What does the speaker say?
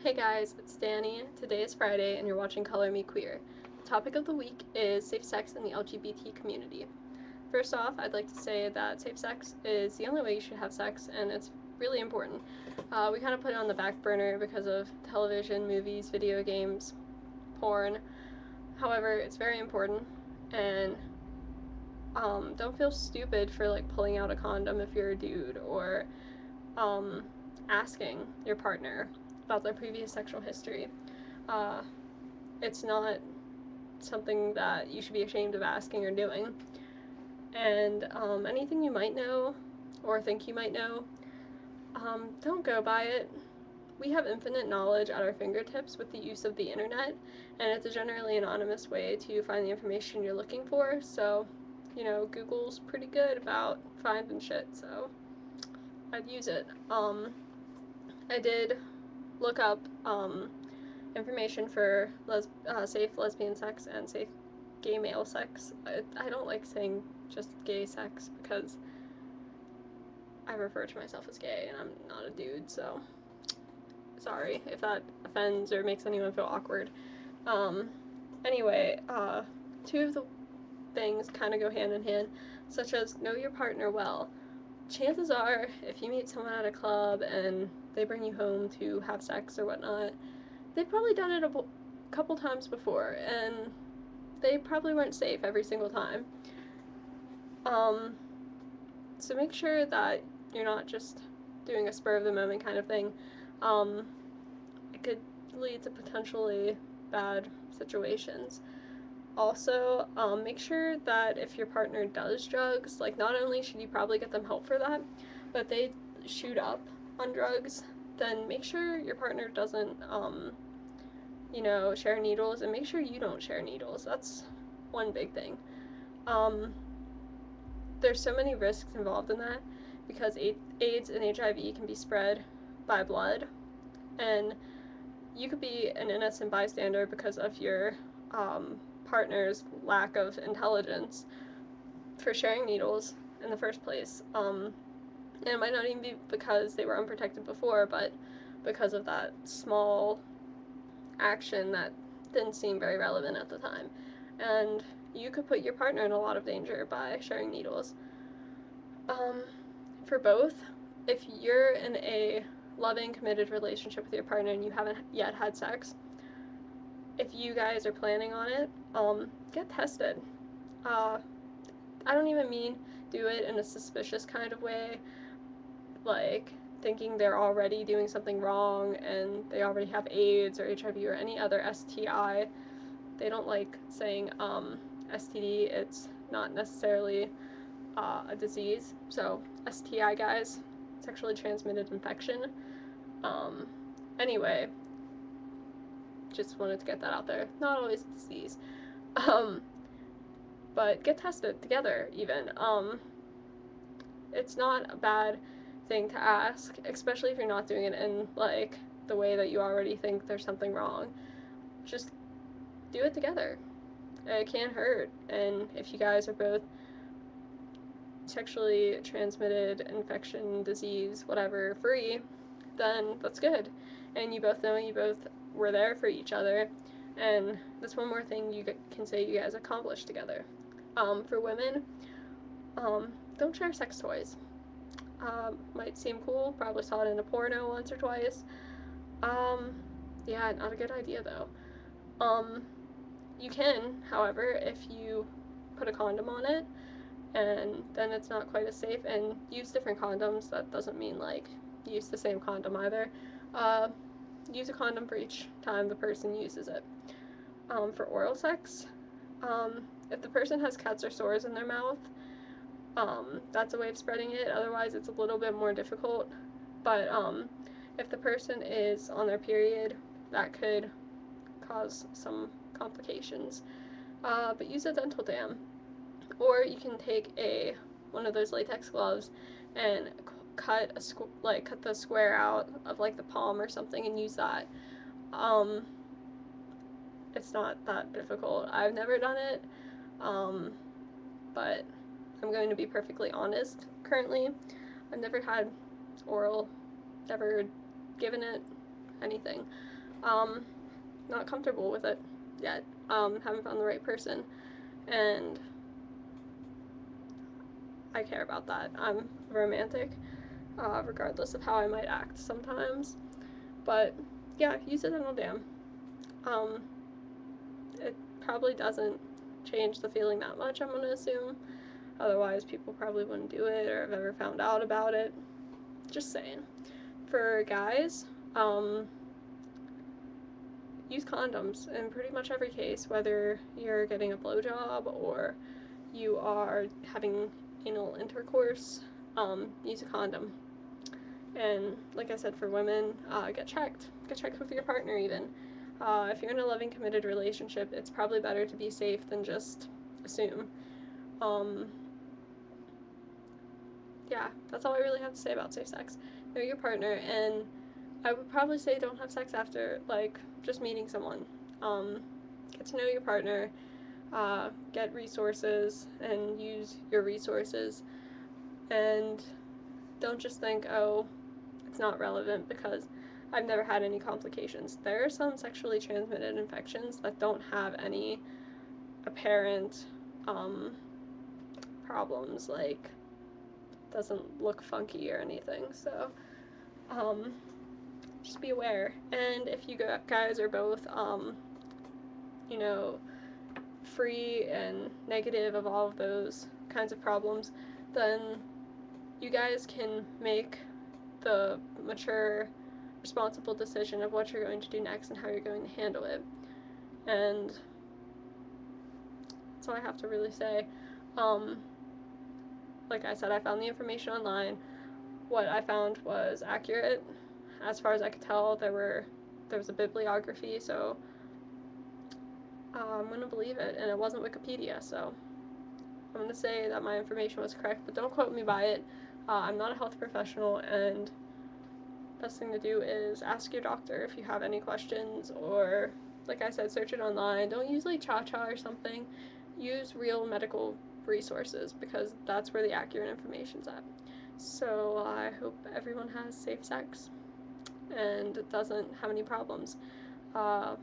Hey guys, it's Danny. Today is Friday and you're watching Color Me Queer. The topic of the week is safe sex in the LGBT community. First off, I'd like to say that safe sex is the only way you should have sex and it's really important. We kind of put it on the back burner because of television, movies, video games, porn. However, it's very important and don't feel stupid for like pulling out a condom if you're a dude or um, asking your partner about their previous sexual history. Uh, it's not something that you should be ashamed of asking or doing. And anything you might know or think you might know, don't go by it. We have infinite knowledge at our fingertips with the use of the internet, and it's a generally anonymous way to find the information you're looking for. So, Google's pretty good about finding shit, so I'd use it. I did look up information for safe lesbian sex and safe gay male sex. I don't like saying just gay sex because I refer to myself as gay and I'm not a dude, so sorry if that offends or makes anyone feel awkward. Um, anyway, two of the things kind of go hand in hand, such as know your partner well. Chances are, if you meet someone at a club and they bring you home to have sex or whatnot, they've probably done it a couple times before, and they probably weren't safe every single time. Um, so make sure that you're not just doing a spur of the moment kind of thing. It could lead to potentially bad situations. Also, make sure that if your partner does drugs, like not only should you probably get them help for that, but if they shoot up on drugs, then make sure your partner doesn't share needles, and make sure you don't share needles. That's one big thing. Um, there's so many risks involved in that because AIDS and HIV can be spread by blood, and you could be an innocent bystander because of your partner's lack of intelligence for sharing needles in the first place. And it might not even be because they were unprotected before, but because of that small action that didn't seem very relevant at the time. And you could put your partner in a lot of danger by sharing needles. Um, for both, if you're in a loving, committed relationship with your partner and you haven't yet had sex, if you guys are planning on it, get tested. Uh, I don't even mean do it in a suspicious kind of way, like thinking they're already doing something wrong and they already have AIDS or HIV or any other STI. They don't like saying STD. It's not necessarily a disease. So STI, guys, sexually transmitted infection. Um, anyway, just wanted to get that out there. Not always a disease. Um, but get tested together even. It's not a bad thing to ask, especially if you're not doing it in like the way that you already think there's something wrong. Just do it together. It can't hurt. And if you guys are both sexually transmitted infection, disease, whatever, free, then that's good. And you both know you both were there for each other. And that's one more thing you can say you guys accomplished together. For women, don't share sex toys. Might seem cool, probably saw it in a porno once or twice. Um, yeah, not a good idea though. Um, you can, however, if you put a condom on it, and then it's not quite as safe, and use different condoms. That doesn't mean like use the same condom either. Uh, use a condom for each time the person uses it. For oral sex, if the person has cuts or sores in their mouth, that's a way of spreading it. Otherwise, it's a little bit more difficult. But if the person is on their period, that could cause some complications. But use a dental dam, or you can take one of those latex gloves and cut the square out of like the palm or something and use that. Um, it's not that difficult. I've never done it, um, but I'm going to be perfectly honest. Currently, I've never had oral, never given it. anything. Not comfortable with it yet. Haven't found the right person, and I care about that. I'm romantic, regardless of how I might act sometimes. But yeah, use it and I'll damn. It probably doesn't change the feeling that much, I'm gonna assume. Otherwise, people probably wouldn't do it or have ever found out about it. Just saying. For guys, use condoms in pretty much every case, whether you're getting a blowjob or you are having anal intercourse. Use a condom. And like I said, for women, get checked. Get checked with your partner even. If you're in a loving, committed relationship, it's probably better to be safe than just assume. Yeah, that's all I really have to say about safe sex. Know your partner, and I would probably say don't have sex after, like, just meeting someone. Get to know your partner, get resources, and use your resources. And don't just think, oh, it's not relevant because I've never had any complications. There are some sexually transmitted infections that don't have any apparent problems, like doesn't look funky or anything. So just be aware. And if you guys are both you know, free and negative of all of those kinds of problems, then you guys can make the mature, responsible decision of what you're going to do next and how you're going to handle it. And that's all I have to really say. Like I said, I found the information online. What I found was accurate. As far as I could tell, there was a bibliography, so I'm going to believe it, and it wasn't Wikipedia, so I'm going to say that my information was correct, but don't quote me by it. I'm not a health professional, and best thing to do is ask your doctor if you have any questions, or, like I said, search it online. Don't use like Cha-Cha or something. Use real medical resources, because that's where the accurate information's at. So I hope everyone has safe sex and doesn't have any problems. Yeah.